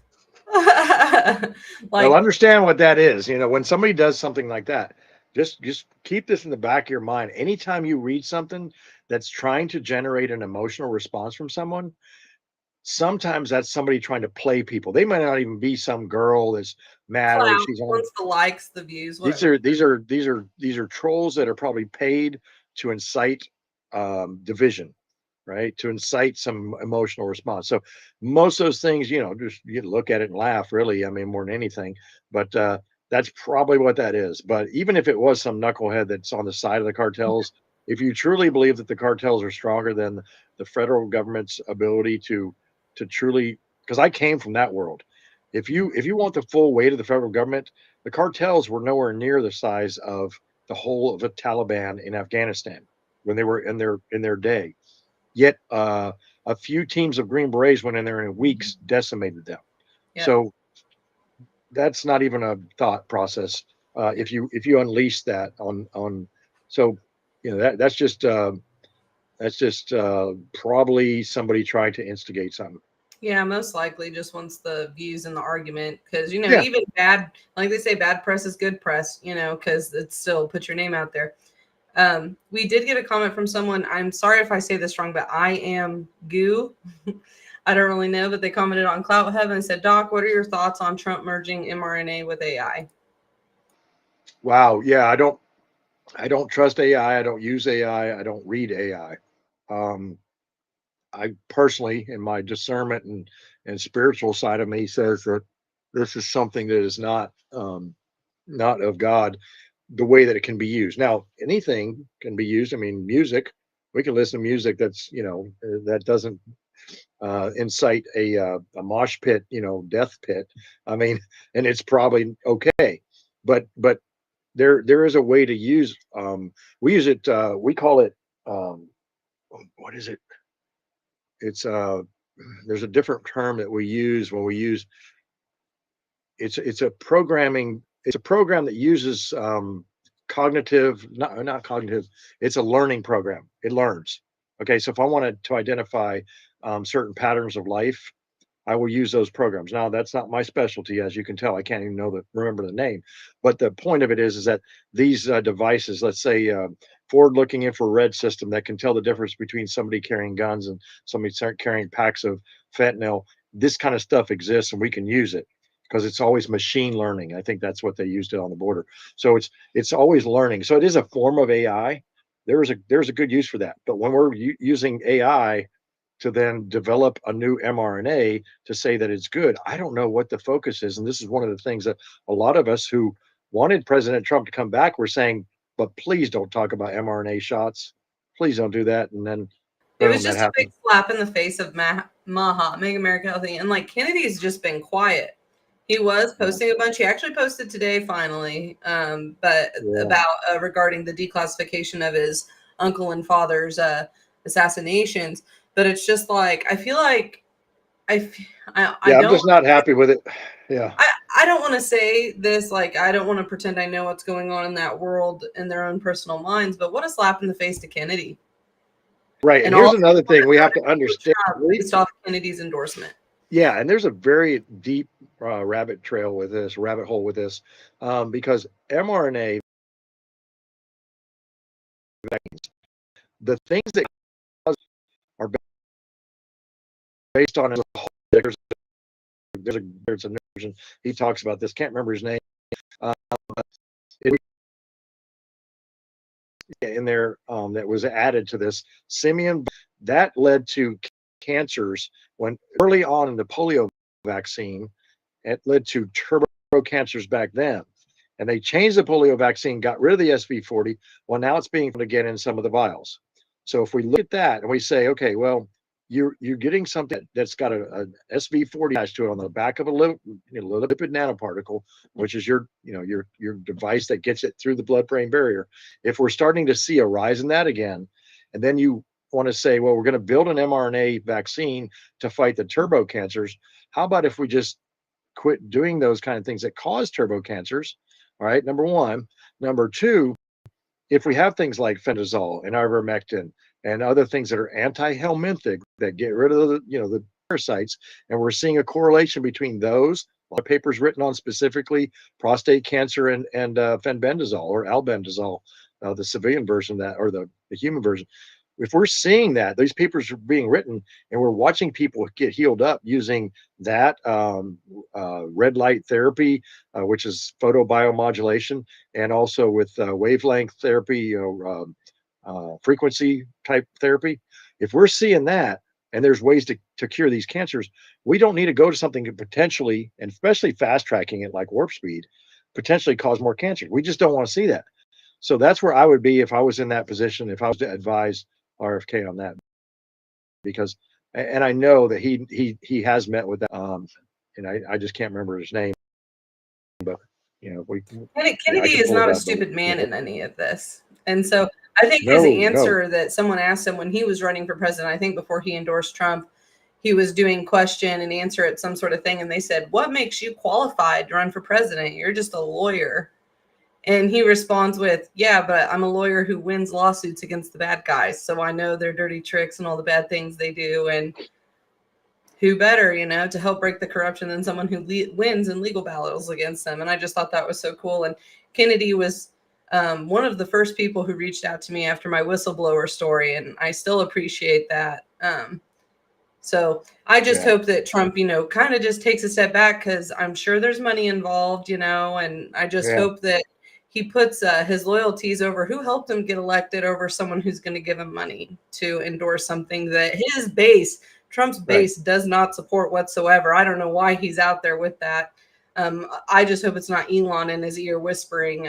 Well, understand what that is. When somebody does something like that, just keep this in the back of your mind. Anytime you read something that's trying to generate an emotional response from someone, sometimes that's somebody trying to play people. They might not even be some girl that's mad or she's on. Wants the likes, the views. Whatever. These are trolls that are probably paid to incite division, right? To incite some emotional response. So most of those things, just you look at it and laugh, really. I mean, more than anything. But that's probably what that is. But even if it was some knucklehead that's on the side of the cartels, if you truly believe that the cartels are stronger than the federal government's ability to truly, because I came from that world. If you want the full weight of the federal government, the cartels were nowhere near the size of the whole of the Taliban in Afghanistan when they were in their day. Yet a few teams of Green Berets went in there and in weeks decimated them. Yeah. So that's not even a thought process. If you unleash that on, so that's just probably somebody trying to instigate something. Yeah, most likely just wants the views in the argument because even bad, like they say, bad press is good press. Because it still puts your name out there. We did get a comment from someone. I'm sorry if I say this wrong, but I am goo. I don't really know, but they commented on Clout Heaven and said, Doc, what are your thoughts on Trump merging mRNA with AI? Wow. Yeah, I don't trust AI. I don't use AI. I don't read AI. I personally, in my discernment and spiritual side of me, says that this is something that is not of God, the way that it can be used. Now, anything can be used. I mean, music, we can listen to music that's, that doesn't incite a mosh pit, death pit. I mean, and it's probably okay. But there is a way to use, we use it, we call it, what is it? It's there's a different term that we use when we use, it's a program that uses cognitive, not cognitive, it's a learning program. It learns. Okay, so if I wanted to identify certain patterns of life, I will use those programs. Now, that's not my specialty, as you can tell. I can't even remember the name. But the point of it is that these devices, let's say forward-looking infrared system that can tell the difference between somebody carrying guns and somebody carrying packs of fentanyl, this kind of stuff exists, and we can use it because it's always machine learning. I think that's what they used it on the border. So it's always learning. So it is a form of AI. There's a good use for that. But when we're using AI to then develop a new mRNA to say that it's good, I don't know what the focus is. And this is one of the things that a lot of us who wanted President Trump to come back were saying, but please don't talk about mRNA shots. Please don't do that. And then it was just a big slap in the face of Maha, Make America Healthy. And like Kennedy's just been quiet. He was posting a bunch. He actually posted today finally, but about regarding the declassification of his uncle and father's assassinations. But it's just like, I feel like I'm just not happy with it. Yeah. I don't want to say this, like, I don't want to pretend I know what's going on in that world in their own personal minds, but what a slap in the face to Kennedy. Right. And And all here's another thing we have to understand. based off Kennedy's endorsement. Yeah, and there's a very deep rabbit hole with this, because mRNA, the things that cause are based on there's a version he talks about this. Can't remember his name. In there that was added to this simian that led to cancers when early on in the polio vaccine. It led to turbo cancers back then, and they changed the polio vaccine, got rid of the SV40. Well, now it's being found again in some of the vials. So if we look at that and we say, okay, well, you're getting something that's got a SV40 attached to it on the back of a little lipid nanoparticle, which is your device that gets it through the blood-brain barrier. If we're starting to see a rise in that again, and then you want to say, well, we're going to build an mRNA vaccine to fight the turbo cancers. How about if we just quit doing those kind of things that cause turbo cancers? All right, number one. Number two, if we have things like fenazole and ivermectin and other things that are anti-helminthic that get rid of the parasites, and we're seeing a correlation between those. A lot of papers written on specifically prostate cancer and fenbendazole or albendazole, the civilian version of that, or the human version. If we're seeing that, these papers are being written, and we're watching people get healed up using that red light therapy, which is photobiomodulation, and also with wavelength therapy, frequency type therapy. If we're seeing that, and there's ways to cure these cancers, we don't need to go to something that potentially, and especially fast tracking it like warp speed, potentially cause more cancer. We just don't want to see that. So that's where I would be if I was in that position, if I was to advise RFK on that, because, and I know that he has met with that, and I just can't remember his name, but Kennedy is not a stupid man in any of this, and so I think his answer that someone asked him when he was running for president, I think before he endorsed Trump, he was doing question and answer at some sort of thing, and they said, "What makes you qualified to run for president? You're just a lawyer." And he responds with, "Yeah, but I'm a lawyer who wins lawsuits against the bad guys. So I know their dirty tricks and all the bad things they do. And who better, to help break the corruption than someone who wins in legal battles against them." And I just thought that was so cool. And Kennedy was one of the first people who reached out to me after my whistleblower story. And I still appreciate that. So I just hope that Trump, kind of just takes a step back, because I'm sure there's money involved, and I just hope that he puts his loyalties over who helped him get elected over someone who's going to give him money to endorse something that his base, Trump's base, does not support whatsoever. I don't know why he's out there with that. I just hope it's not Elon in his ear whispering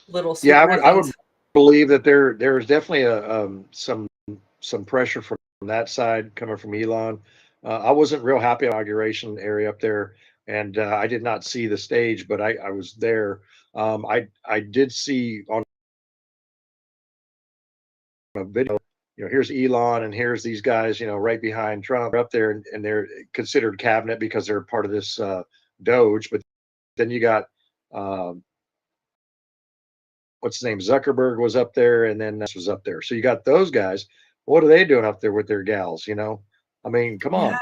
little. Yeah, I would believe that there's definitely some pressure from that side coming from Elon. I wasn't real happy inauguration area up there, and I did not see the stage, but I was there. I did see on a video, here's Elon and here's these guys, right behind Trump up there, and they're considered cabinet because they're part of this Doge. But then you got what's his name? Zuckerberg was up there, and then this was up there. So you got those guys. What are they doing up there with their gals? I mean, come on.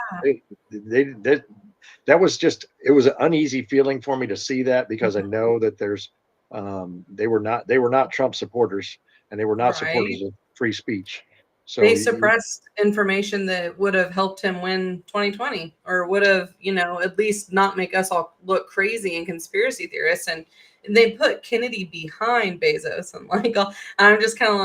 That was just, it was an uneasy feeling for me to see that, because I know that there's they were not Trump supporters, and they were not supporters of free speech. So they suppressed information that would have helped him win 2020, or would have, at least not make us all look crazy and conspiracy theorists. And they put Kennedy behind Bezos, and I'm just kind of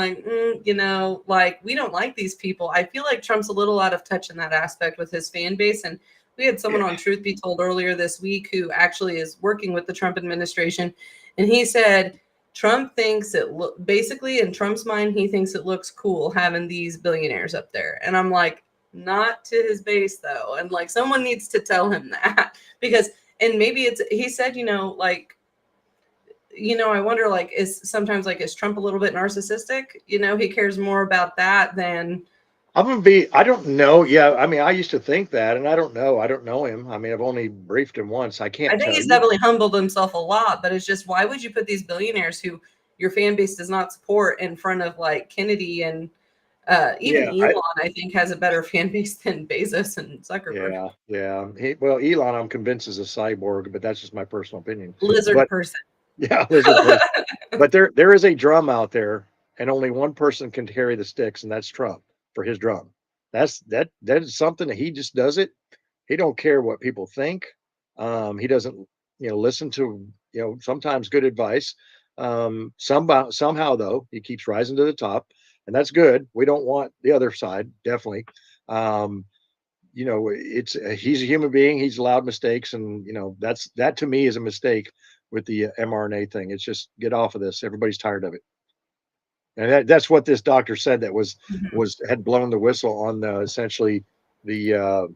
like, we don't like these people. I feel like Trump's a little out of touch in that aspect with his fan base. And we had someone on Truth Be Told earlier this week who actually is working with the Trump administration, and he said Trump thinks basically in Trump's mind, he thinks it looks cool having these billionaires up there. And I'm like, not to his base though. And someone needs to tell him that, because, and maybe he said, I wonder, is sometimes is Trump a little bit narcissistic? He cares more about that than I'm gonna be. I don't know. Yeah, I mean, I used to think that, and I don't know. I don't know him. I mean, I've only briefed him once. I I can't think tell he's you. definitely humbled himself a lot, but it's just why would you put these billionaires who your fan base does not support in front of like Kennedy and even Yeah, Elon? I think has a better fan base than Bezos and Zuckerberg. yeah. Well, Elon, I'm convinced is a cyborg, but that's just my personal opinion. Lizard But person. yeah, lizard person. But there is a drum out there, and only one person can carry the sticks, and that's Trump for his drum. That is something that he just does it. He don't care what people think. He doesn't, listen to, sometimes good advice. Somehow though, he keeps rising to the top, and that's good. We don't want the other side, definitely. Um, it's he's a human being. He's allowed mistakes, and that to me is a mistake with the mRNA thing. It's just get off of this. Everybody's tired of it, and that's what this doctor said. That was Mhm. was had blown the whistle on essentially the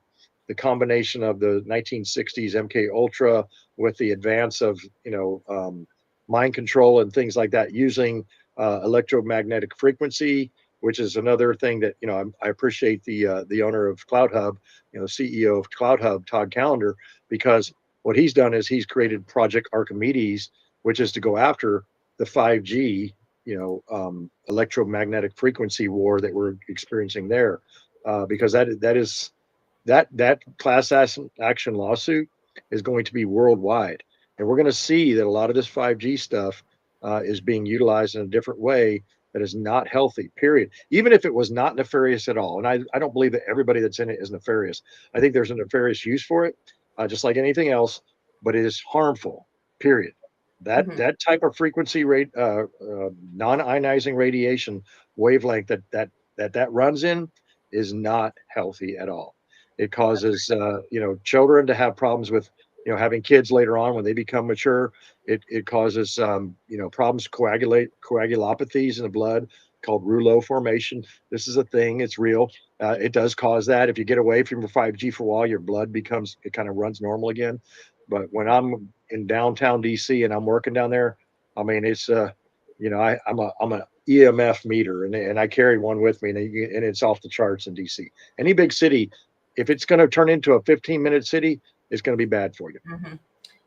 the combination of the 1960s MK Ultra with the advance of mind control and things like that using electromagnetic frequency, which is another thing that I appreciate the owner of CloudHub, CEO of CloudHub, Todd Callender, because what he's done is he's created Project Archimedes, which is to go after the 5G, electromagnetic frequency war that we're experiencing there, because that class action lawsuit is going to be worldwide. And we're going to see that a lot of this 5G stuff is being utilized in a different way that is not healthy, period. Even if it was not nefarious at all. And I don't believe that everybody that's in it is nefarious. I think there's a nefarious use for it, just like anything else, but it is harmful, period. Mhm. That type of frequency rate, non-ionizing radiation wavelength that runs in is not healthy at all. It causes children to have problems with having kids later on when they become mature. It causes problems coagulopathies in the blood called rouleau formation. This is a thing. It's real. It does cause that. If you get away from your 5G for a while, your blood it kind of runs normal again. But when I'm in downtown DC and I'm working down there, I mean it's I'm a EMF meter and I carry one with me and it's off the charts in DC. Any big city, if it's going to turn into a 15-minute city, it's going to be bad for you. Mhm.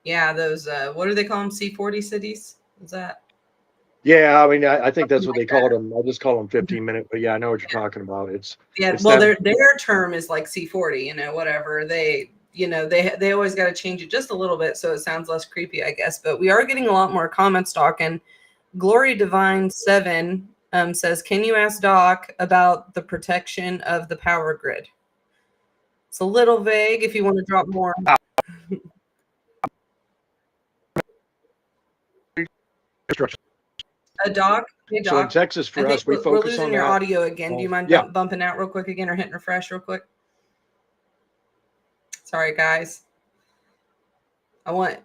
Yeah, those what do they call them? C40 cities? Is that Yeah, I mean, I think that's something what like they called that? them. I'll just call them Mhm. 15-minute, but yeah, I know what you're talking about. Yeah, It's well, them. their term is like C40, whatever. They always got to change it just a little bit so it sounds less creepy, I guess. But we are getting a lot more comments, Doc. And Glory Divine 7 says, "Can you ask Doc about the protection of the power grid?" It's a little vague. If you want to drop more, Doc. Hey, So in Doc. Texas, I for think us, we we're focus losing on your that. audio again. Do you mind Yeah, bumping out real quick again, or hitting refresh real quick? Sorry, guys. I want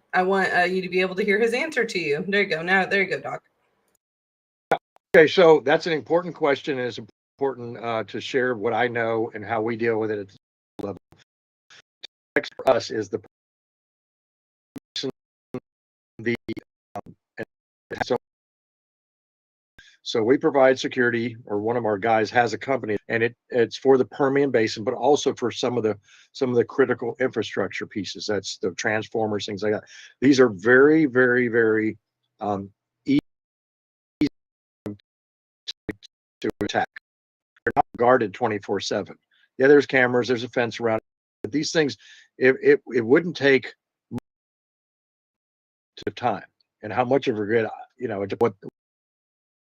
you to be able to hear his answer to you. There you go. Now, there you go, Doc. okay, so that's an important question, and it's important to share what I know and how we deal with it at the level. Next for us is the so so we provide security, or one of our guys has a company, and it's for the Permian Basin, but also for some of the critical infrastructure pieces. That's the transformers, things like that. These are very, very, very um, easy to attack. They're not guarded 24/7. Yeah, there's cameras, there's a fence around it, but these things, it wouldn't take to time and how much of a grid,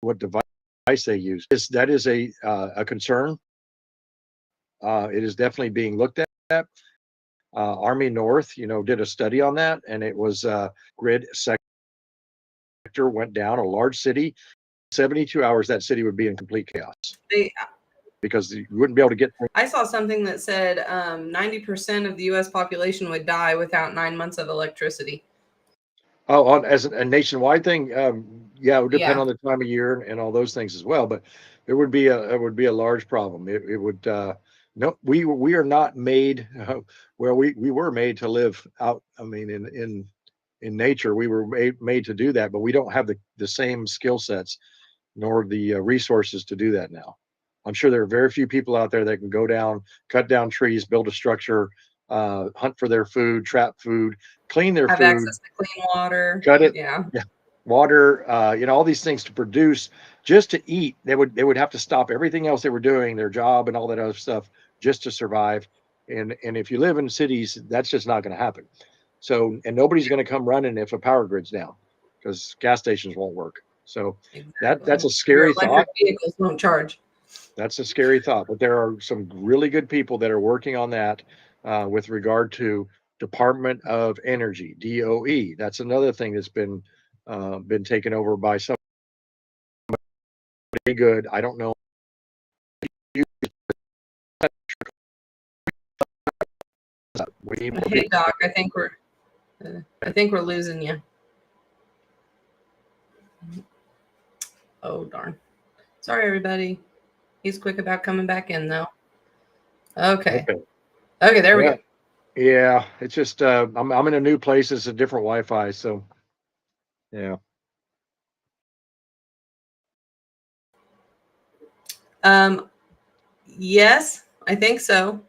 what device they use. That is a concern. It is definitely being looked at. Army North, did a study on that, and it was grid sector went down. A large city, 72 hours, that city would be in complete chaos They, because you wouldn't be able to get. I saw something that said 90% of the U.S. population would die without 9 months of electricity. Oh, as a nationwide thing, yeah, it would depend Yeah. on the time of year and all those things as well. But it would be a large problem. It would no, we are not made well. We were made to live out. I mean, in nature, we were made to do that, but we don't have the same skill sets nor the resources to do that now. I'm sure there are very few people out there that can go down, cut down trees, build a structure, hunt for their food, trap food, clean their Have food, access to clean water. cut it, Yeah. yeah, water, all these things to produce just to eat. They would have to stop everything else they were doing, their job and all that other stuff, just to survive. And if you live in cities, that's just not going to happen. So, and nobody's going to come running if a power grid's down because gas stations won't work. So that's Exactly. a Your scary electric thought. vehicles won't charge. That's a scary thought, but there are some really good people that are working on that with regard to Department of Energy, DOE. That's another thing that's been taken over by somebody good. I don't know. We will Hey be, Doc, I think we're losing you. Oh darn. Sorry everybody. He's quick about coming back in though. Okay. okay. Okay, there we Yeah. go. Yeah, it's just I'm in a new place. It's a different Wi-Fi, so yeah. Yes, I think so.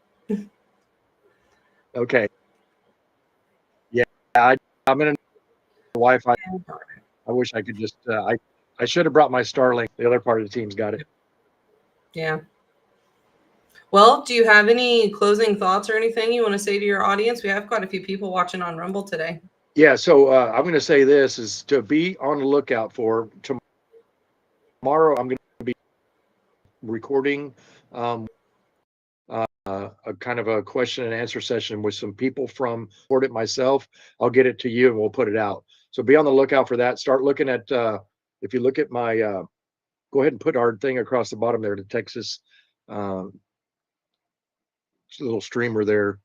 Okay. Yeah, I'm in a Wi-Fi. I wish I could just I should have brought my Starlink. The other part of the team's got it. Yeah. Well, do you have any closing thoughts or anything you want to say to your audience? We have quite a few people watching on Rumble today. Yeah, so I'm going to say this is to be on the lookout for tomorrow. I'm going to be recording a kind of a question and answer session with some people from Record It myself. I'll get it to you and we'll put it out. So be on the lookout for that. Start looking at if you look at my go ahead and put our thing across the bottom there, the Texas little streamer there,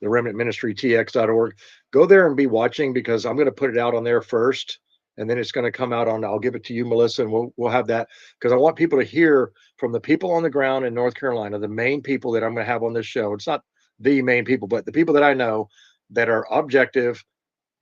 the Remnant Ministry TX.org. Go there and be watching because I'm going to put it out on there first, and then it's going to come out on. I'll give it to you, Melissa, and we'll have that because I want people to hear from the people on the ground in North Carolina, the main people that I'm going to have on this show. It's not the main people, but the people that I know that are objective.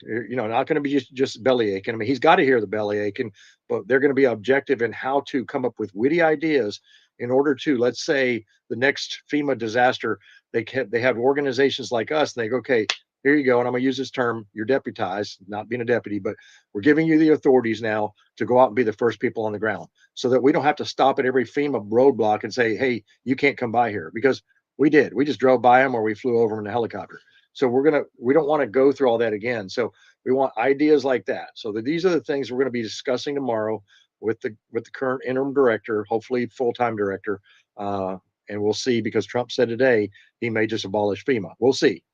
Not going to be just belly aching. I mean, he's got to hear the belly aching, but they're going to be objective in how to come up with witty ideas in order to, let's say, the next FEMA disaster. They have organizations like us. And they go, okay, here you go, and I'm going to use this term. You're deputized, not being a deputy, but we're giving you the authorities now to go out and be the first people on the ground, so that we don't have to stop at every FEMA roadblock and say, hey, you can't come by here, because we did. We just drove by them or we flew over them in a helicopter. So we don't want to go through all that again. So we want ideas like that. So these are the things we're going to be discussing tomorrow with the current interim director, hopefully full-time director. And we'll see, because Trump said today he may just abolish FEMA. We'll see.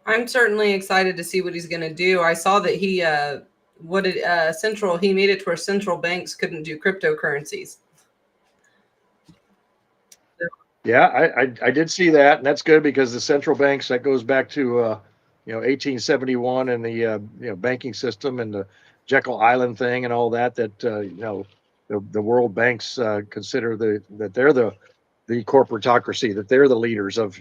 I'm certainly excited to see what he's going to do. I saw that he made it to where central banks couldn't do cryptocurrencies. Yeah, I did see that, and that's good, because the central banks, that goes back to 1871 and the banking system and the Jekyll Island thing and all that. The world banks consider that they're the corporatocracy, that they're the leaders of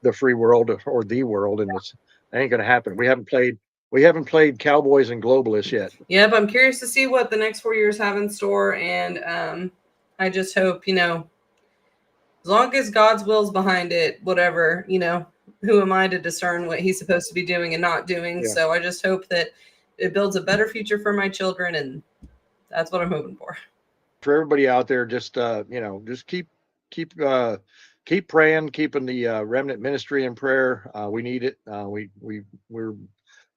the free world or the world, and that ain't going to happen. We haven't played cowboys and globalists yet. Yep, I'm curious to see what the next 4 years have in store, and I just hope, as long as God's will's behind it, whatever, who am I to discern what he's supposed to be doing and not doing? Yeah. So I just hope that it builds a better future for my children, and that's what I'm hoping for. For everybody out there, just just keep praying, keeping the remnant ministry in prayer. We need it. We're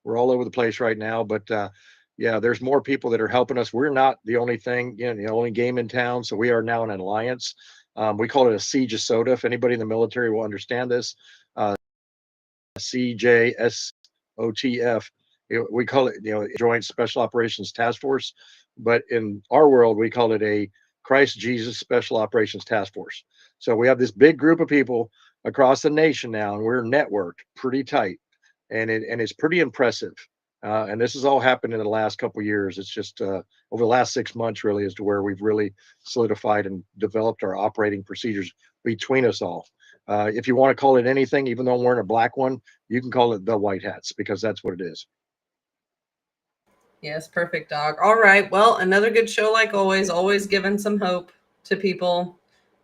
all over the place right now, but there's more people that are helping us. We're not the only thing, the only game in town. So we are now in an alliance. We call it a siege of SOTA. If anybody in the military will understand this, CJSOTF. We call it, Joint Special Operations Task Force, but in our world, we call it a Christ Jesus Special Operations Task Force. So we have this big group of people across the nation now, and we're networked pretty tight, and it's pretty impressive. And this has all happened in the last couple of years. It's just over the last 6 months, really, as to where we've really solidified and developed our operating procedures between us all. If you want to call it anything, even though I'm wearing a black one, you can call it the White Hats, because that's what it is. Yes, perfect, Doc. All right. Well, another good show like always giving some hope to people,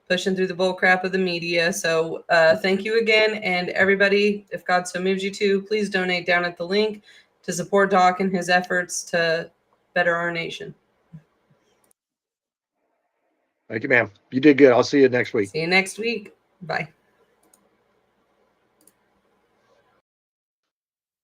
pushing through the bull crap of the media. So thank you again. And everybody, if God so moves you to, please donate down at the link to support Doc in his efforts to better our nation. Thank you, ma'am. You did good. I'll see you next week. See you next week. Bye.